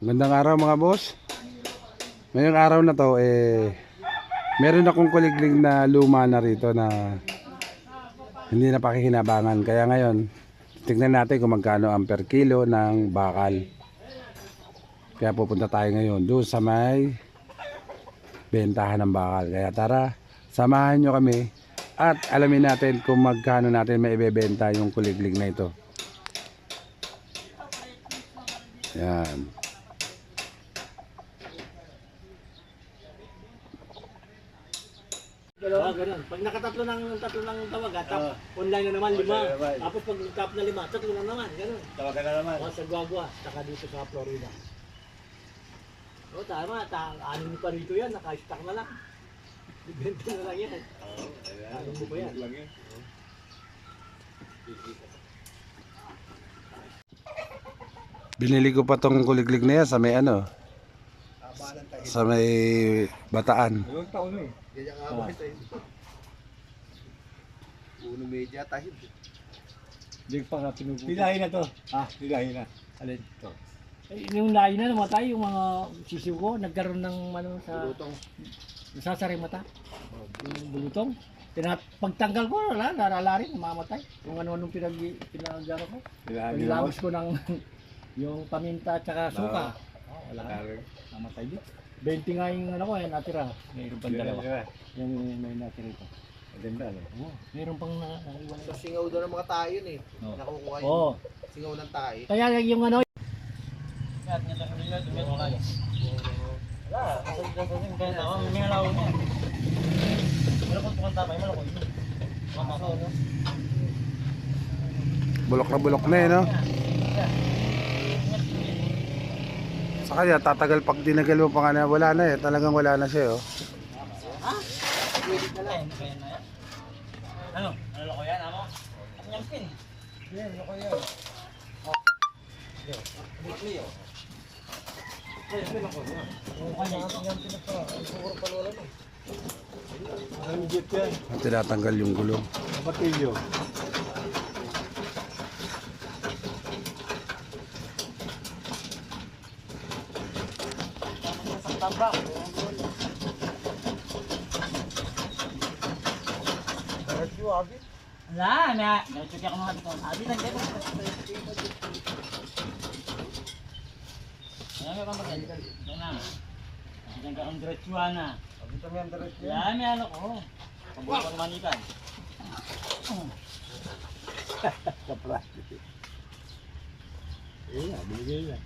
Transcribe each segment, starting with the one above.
Magandang araw mga boss. Ngayong araw na to meron akong kuliglig na luma na rito na hindi na pakikinabangan. Kaya ngayon, tignan natin kung magkano ang per kilo ng bakal. Kaya pupunta tayo ngayon doon sa may bentahan ng bakal. Kaya tara, samahan nyo kami at alamin natin kung magkano natin maibebenta yung kuliglig na ito. Yan. Ganun. Pag nakatatlo ng tawagan, online na naman 5. Tapos pag top na 5, tatlo na naman. Ganun. Tawagan na naman. Sa Guagua, saka dito sa Florida. O tama, anin pa rito yan, naka-stack na lang. Ibenta na lang yan. Anin mo pa yan. Binili ko pa tong kuliglig na yan sa may sa may Bataan. Ilang taon na eh. Ganyan nga ba tayo? Uno media tayo. Hindi pa nga pinuputo. Pilahin na to. Pilahin na. Alin to? Yung layo na namatay, yung mga sisiw ko, nagkaroon ng sa Bulutong. nasasari mata. Yung bulutong. Pagtanggal ko, narala rin, mamatay. Kung ano-anong pinag-garo ko. Pagilabos ko ng yung paminta at saka suka. Wala ka. Namatay din. 20 nga yung natira. Mayroon pang dalawa. Yung may natira ito. Maganda no? Oo, mayroon pang naiwan. Sa singaw daw ng mga tayo eh. Oo. Nakukuha yung Oo. singaw ng tayo. Kaya yung wala, Bulok na no? Sa kanya, tatagal pag dinagal mo pa nga na wala na talagang wala na siya Ano? Ano loko yan, amo? Ang yampin. Yan, loko yan. Ang jeep yan. at tinatanggal yung gulong. Batilyo. Tambak. Wala na. Nachuki ako mga dito. Abi lang dito. Ano ba ba? Ito na. Diyan ka ang diretsuhan na. Dito may andaret yan. Yan, may ano ko. Pabukang manikan. Kaplastic. Binigay niya.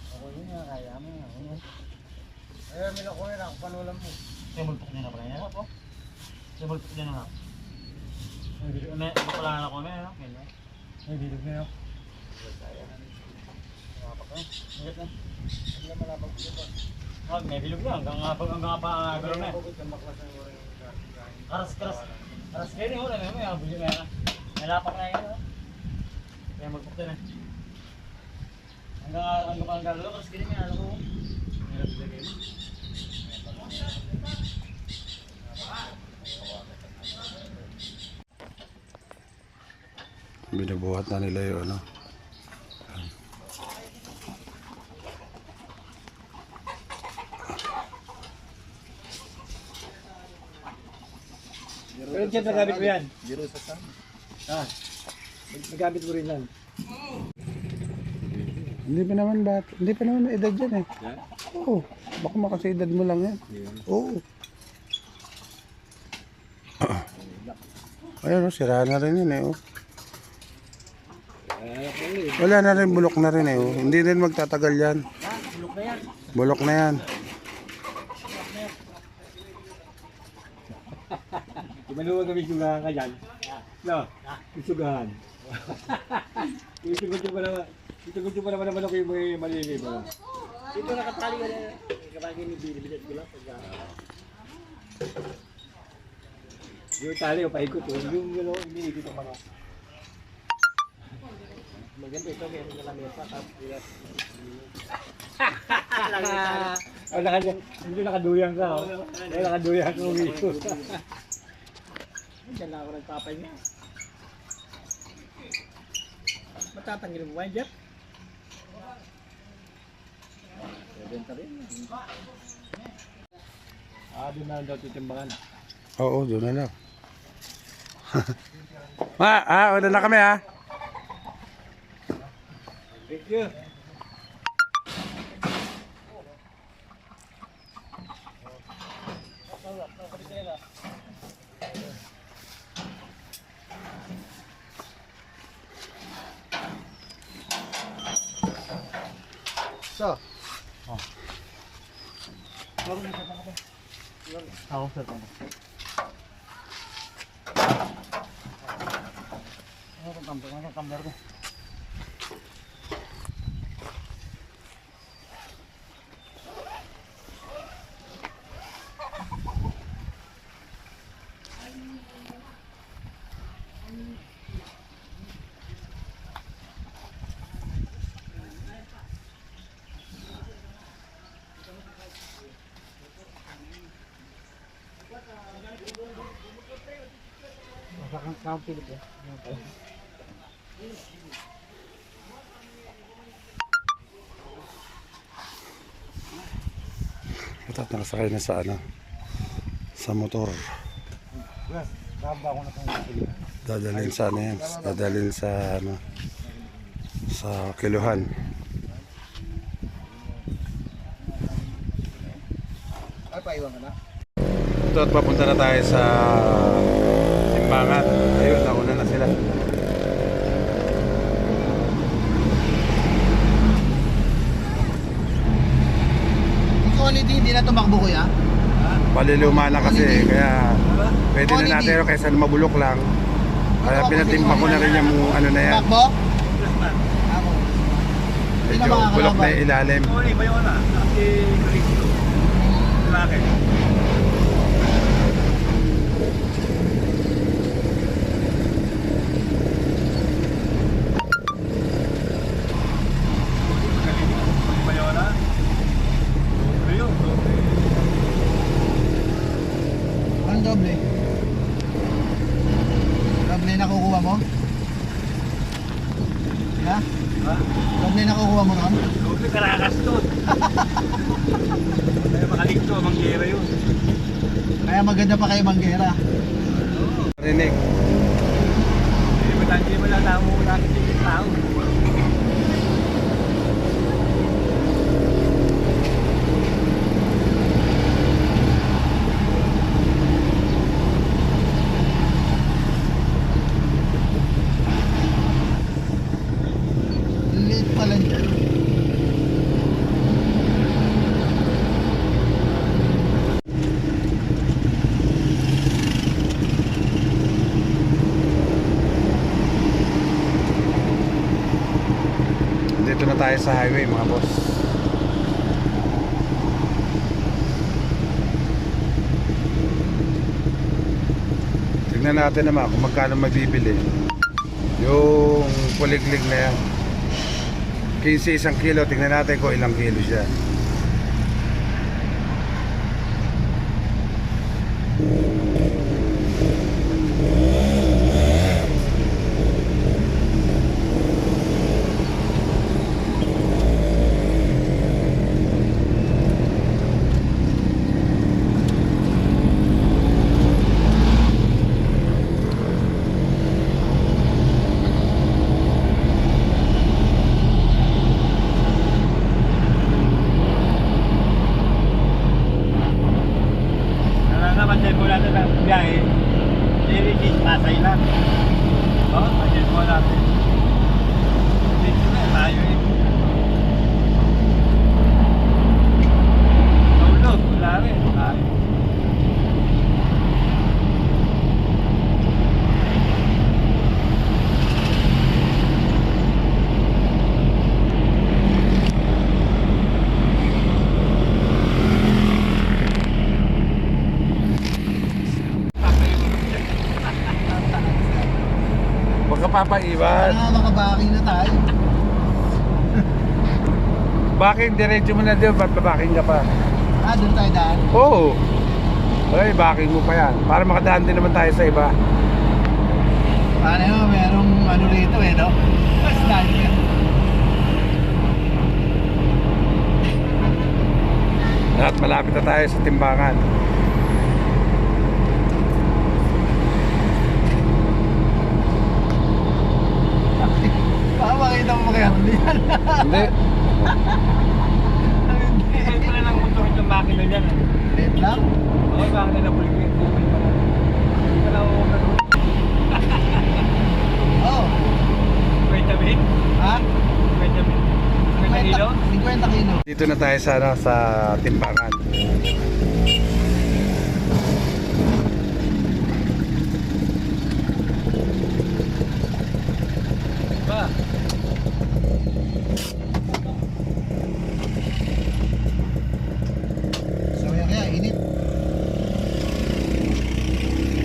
Ako yun nga, kaya mo. Ayun, may nakuha yan. Ako panulam mo. Simulpok niya na pala yan. Simulpok niya na nga. Ito pala na ako may ano. Ay, bilog na yun. Ingat na. May bilog na. Hanggang pa gano'n na. Karas kayo niyo. May abuli na yan. May lapak na yan. Kaya magpukta na. Hanggang pa ang galo. Karas kayo niyo. Ano ko. Binubuhat na nila yung Pero dyan nagamit mo yan. Biro sa sun. Nagamit mo rin yan. Hindi pa naman may edad yan Yan? Oo. Baka makasa edad mo lang yan. Oo. Ayun sira na rin yun Wala na rin, bulok na rin Hindi rin magtatagal yan. Bulok na yan. Bulok na yan. Di ba naman kami sugahan ka dyan? No, sugahan. Itugot yung pa naman ako yung may malili mo. Dito nakatali ka na. Kapag binibilit ko lang. Yung tali, yung paikot yung iniikot ang mga. Maganda ito. Meron ka lang mesa. Hindi nakaduyang ka. Nakaduyang ka umiikot. Diyan lang ako nagpapahinga. Matatanggal mo ba yan, Jeff? Benta rin. Doon na lang daw titimbangan. Oo, doon na lang. Una na kami ha. Thank you. So, Ako sir, tama. Ano tumbler ko? Kang Philip eh. Ito, nakasakay na sa ano, sa motor. yes, raba ako na kung Dadalhin sa ano yan, dadalhin sa ano, sa kiluhan. ay, paiwan ka na. Ito at papunta na tayo sa timbangan. Ayun, nauna na sila. Quality, hindi na tumakbo kuya. Paliluma na kasi, kaya pwede na natin pero kaysa mabulok lang. Kaya pinatimbang ko na rin yung ano na yan. Tumakbo? Medyo bulok na yung ilalim. Uli ba yun na? Kasi Calixto. Lalaki. Uli ba yun na? Doble yun, doble. Anong doble? Doble na kukuha mo? Ha? Ha? Doble na kukuha mo noon? Doble karakas doon. Kaya makaligto, mangyera yun. Kaya maganda pa kayo manggera. Rinig. Hindi mo lang tao mo natin yung tao. Liit pala niya. Dito na tayo sa highway mga boss. Tignan natin naman kung magkano mabibili yung puliglig na yan. 15 isang kilo, tignan natin kung ilang kilo siya. Budget mo natin ang biyahe. Daily cheese, Pasay lang. Budget mo natin. Dito na, tayo eh. Tulog, wala rin. Tayo. Huwag ka papaiwan. Para makabaki na tayo. Baking, diretso mo na doon, babaking ka pa. Doon tayo daan. Oo. Ay, backing mo pa yan. Para makadaan din naman tayo sa iba. Paano yun? Merong ano rito eh, no? Mas dahil yan. At malapit na tayo sa timbangan. Baka makita mo kaya hindi yan. Hindi. Ay, pala ng motor itong makina dyan. Late lang. Oo, makina na buligin. Wala ko ganun. Oo. Kwenta bin? Ha? Kwenta bin? Kwenta kilo? 50 kilo. Dito na tayo sa, sa timbangan. Ba? Sabi kaya, init.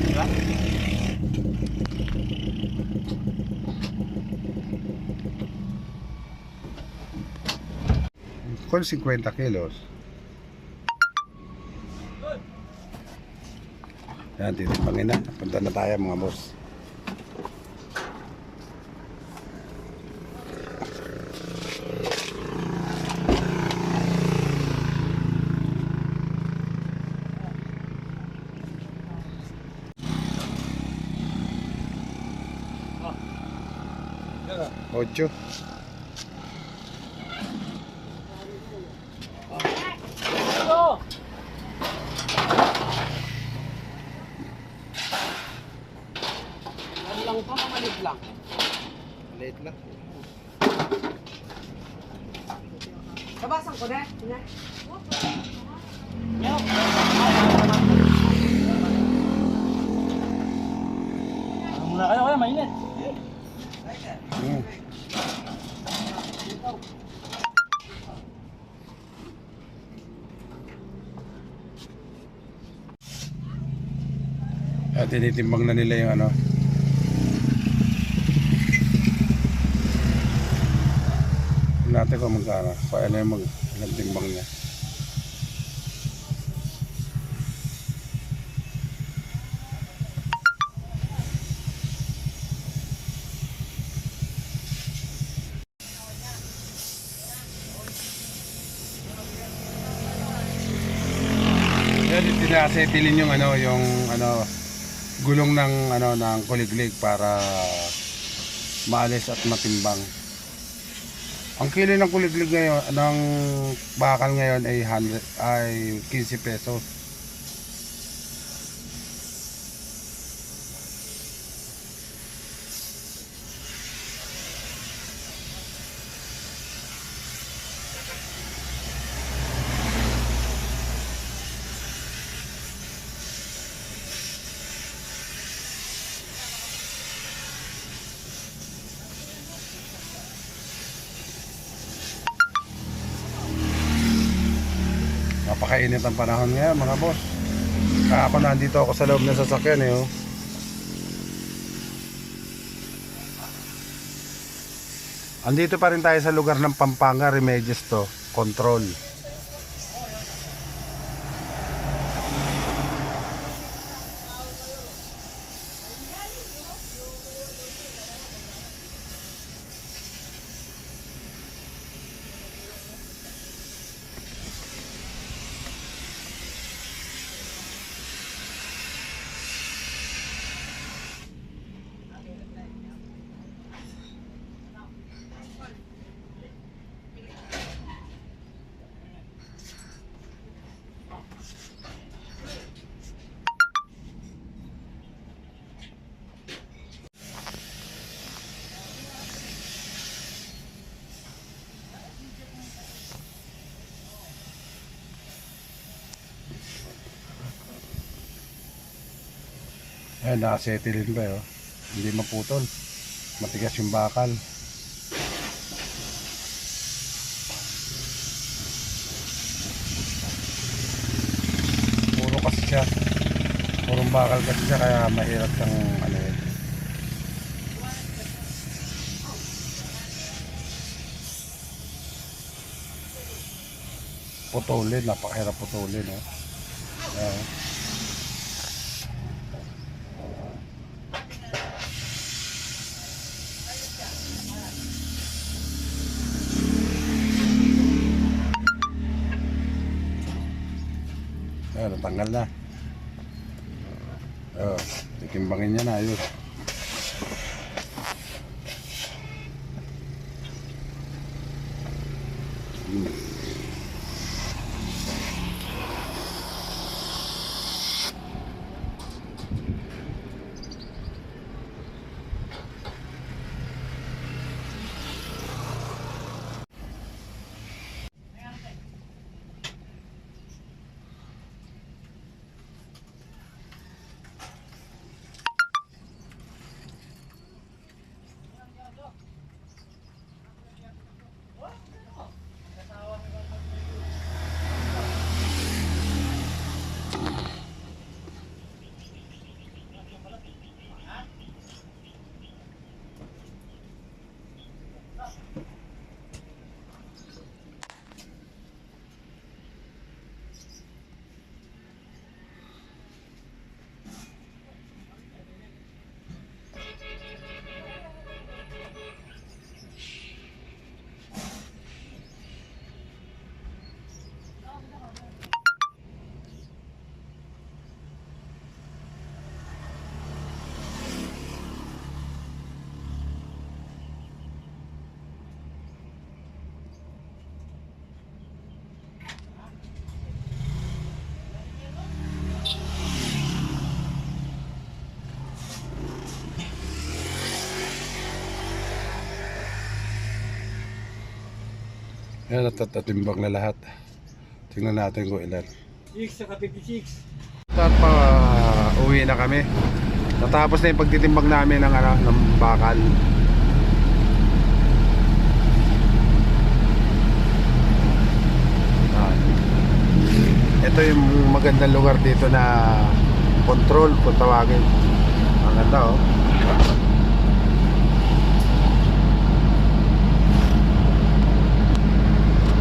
Diba? Kung 50 kilos. Yan, titimbangin na. Punta na tayo mga boss. Ocho. Lang pa, maliit lang. Late lang. Kabasan ko na. Muna kayo kaya, mainit. Hmm. At tinitimbang na nila yung ano. Natin kung magkano. Kaya na yung magtimbang niya. Yan, tinasetilin yung ano, gulong ng ano ng kuliglig para maalis at matimbang. Ang kilo ng kuliglig ngayon, ng bakal ngayon ay 15 pesos. Napakainit ang panahon ngayon mga boss. Kaya ako nandito ako sa loob ng sasakyan eh. Oh. Andito pa rin tayo sa lugar ng Pampanga, Remedios to, Control. Ayan, nakasetilin pa yun. Hindi maputol. Matigas yung bakal. Puro kasi siya. Purong bakal kasi siya kaya mahirap kang ano yun. Putulin, napakahirap putulin. Ayan. natanggal na. Oh, tikimbangin niya na, ayun. Ayan, natatimbang na lahat. Tingnan natin kung ilan. 6 saka 56. At pa uwi na kami. Natapos na yung pagtitimbang namin ng, ng bakal. Ito yung magandang lugar dito na control kung tawagin. Ang ganda oh.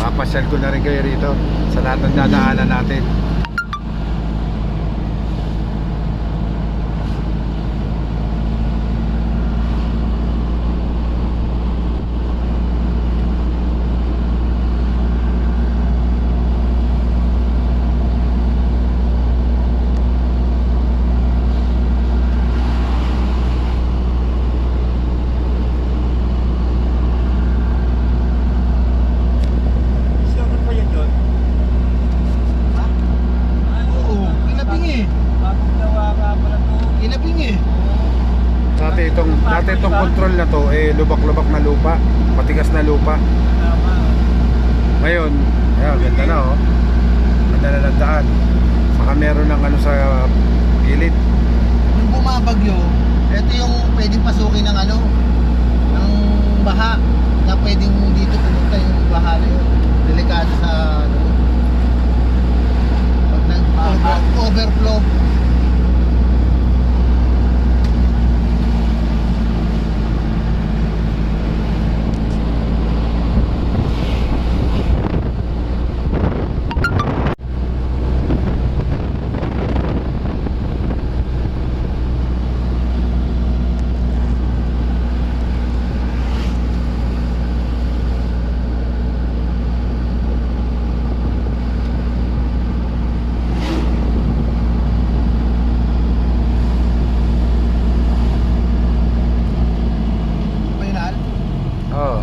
Papasyal ko na rin kayo rito sa lahat ng dadaanan natin. Saan pa yan doon? Oo, ilabing eh. Bagong gawa ka pala to. Ilabing eh. Dati itong control na to lubak-lubak na lupa, matigas na lupa. Tama. Ngayon, ayan, ganda na oh. Ganda na ng daan. Saka meron ng ano sa gilid. Nung bumabagyo, ito yung pwedeng pasukin ng ano, ng baha. Na pwedeng dito pumunta yung baha na yun. Delikado sa ano. Pag nag-overflow. Final. Oh.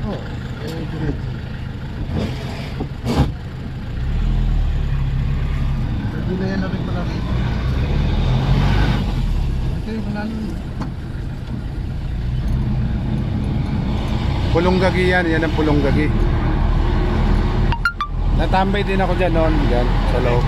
Oh, diretso. Nagulayan na rin pala rito. Ito yung panalo. Pulonggagi yan ang Pulonggagi. Natambay din ako dyan noon, dyan, sa loob.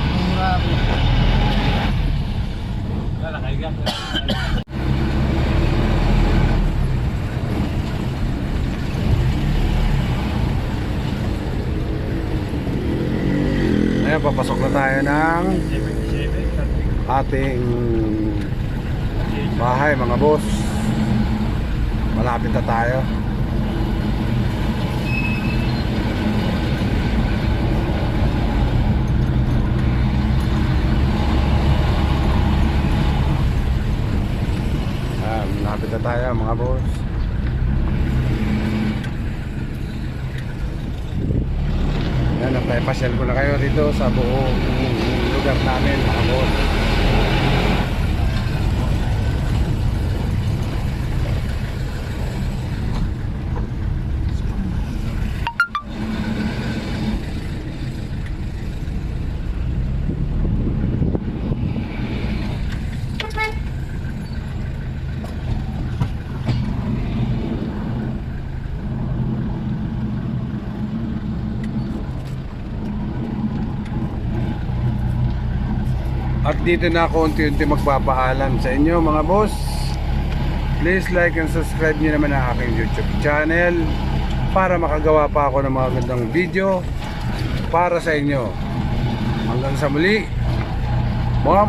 Mura. Ayan, papasok na tayo ng 77. ating bahay mga boss. Malapit na tayo. Malapit na tayo mga boss. Yan, napapasyal ko na kayo dito sa buong lugar namin mga boss. At dito na ako unti-unti magpapaalam sa inyo mga boss. Please like and subscribe nyo naman ang aking YouTube channel para makagawa pa ako ng mga gandang video para sa inyo. Hanggang sa muli, mga